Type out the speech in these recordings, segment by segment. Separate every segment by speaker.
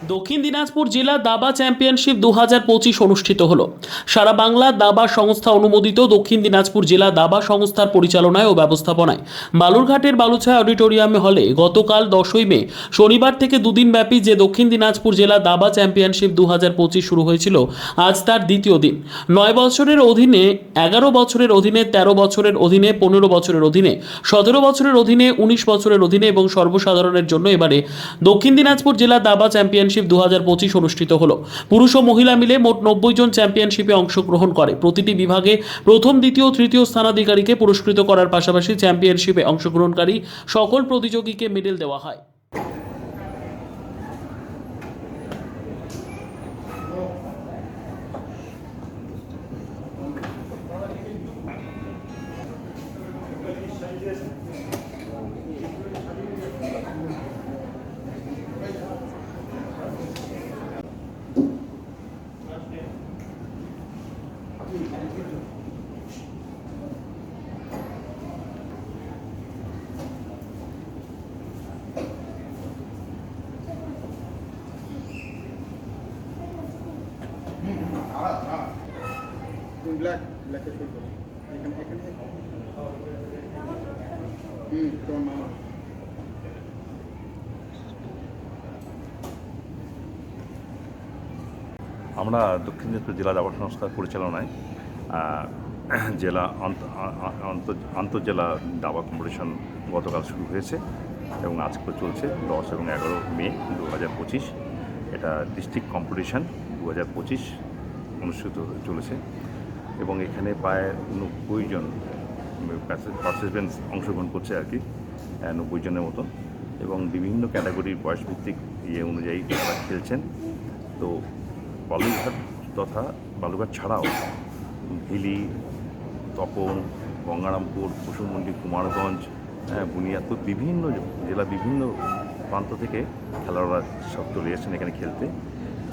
Speaker 1: দক্ষিণ দিনাজপুর জেলা দাবা চ্যাম্পিয়নশিপ 2025 অনুষ্ঠিত হলো। সারা বাংলা দাবা সংস্থা অনুমোদিত দক্ষিণ দিনাজপুর জেলা দাবা সংস্থার পরিচালনায় ও ব্যবস্থাপনায় বালুরঘাটের বালুছায়া অডিটোরিয়ামে হলে গতকাল 10ই মে শনিবার থেকে দুদিন ব্যাপী যে দক্ষিণ দিনাজপুর জেলা দাবা চ্যাম্পিয়নশিপ 2025 শুরু হয়েছিল, আজ তার দ্বিতীয় দিন। 9 বছরের অধীনে 11 বছরের অধীনে 13 বছরের অধীনে 15 বছরের অধীনে 17 বছরের অধীনে 19 বছরের অধীনে এবং সর্বসাধারণের জন্য এবারে দক্ষিণ দিনাজপুর জেলা দাবা চ্যাম্পিয়নশিপ 2025 অনুষ্ঠিত হলো। পুরুষ ও মহিলা মিলে মোট 90 জন চ্যাম্পিয়নশিপে অংশগ্রহণ করে। প্রতিটি বিভাগে প্রথম, দ্বিতীয়, তৃতীয় স্থানাধিকারীকে পুরস্কৃত করার পাশাপাশি চ্যাম্পিয়নশিপে অংশগ্রহণকারী সকল প্রতিযোগীকে মেডেল দেওয়া হয়।
Speaker 2: ব্ল্যাক ব্ল্যাকে শুরু করো এখানে এখানে তোমার মামা
Speaker 3: আমরা দক্ষিণ দিনাজপুর জেলা দাবা সংস্থার পরিচালনায় জেলা আন্তঃজেলা দাবা কম্পিটিশন গতকাল শুরু হয়েছে এবং আজকে চলছে 10 এবং 11 মে 2025। এটা ডিস্ট্রিক্ট কম্পিটিশন 2025 অনুষ্ঠিত চলেছে এবং এখানে প্রায় 90 জন পার্টিসিপেন্টস অংশগ্রহণ করছে আর কি, 90 জনের মতন, এবং বিভিন্ন ক্যাটাগরির বয়সভিত্তিক অনুযায়ী তারা খেলছেন। তো বালুরঘাট তথা বালুরঘাট ছাড়াও হিলি, তপন, গঙ্গারামপুর, কুসুমমন্ডি, কুমারগঞ্জ, বুনিয়াদপুর, বিভিন্ন জেলা বিভিন্ন প্রান্ত থেকে খেলোয়াড়রা সব চলে এসেছেন এখানে খেলতে।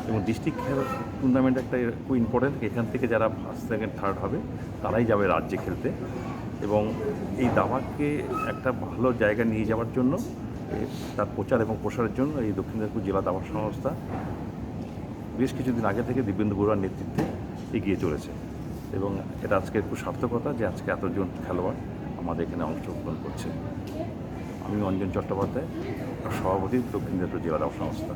Speaker 3: এবং ডিস্ট্রিক্ট খেলা টুর্নামেন্ট একটা খুব ইম্পর্টেন্ট। এখান থেকে যারা ফার্স্ট, সেকেন্ড, থার্ড হবে তারাই যাবে রাজ্যে খেলতে। এবং এই দাবাকে একটা ভালো জায়গায় নিয়ে যাওয়ার জন্য, তার প্রচার এবং প্রসারের জন্য এই দক্ষিণ দিনাজপুর জেলা দাবা সংস্থা বেশ কিছুদিন আগে থেকে দিব্যেন্দু বড়ুয়ার নেতৃত্বে এগিয়ে চলেছে এবং এটা আজকে একটু সার্থকতা যে আজকে এতজন খেলোয়াড় আমাদের এখানে অংশগ্রহণ করছে। আমি অঞ্জন চট্টোপাধ্যায়, সভাপতি, দক্ষিণ দিনাজপুর জেলা দাবা সংস্থা।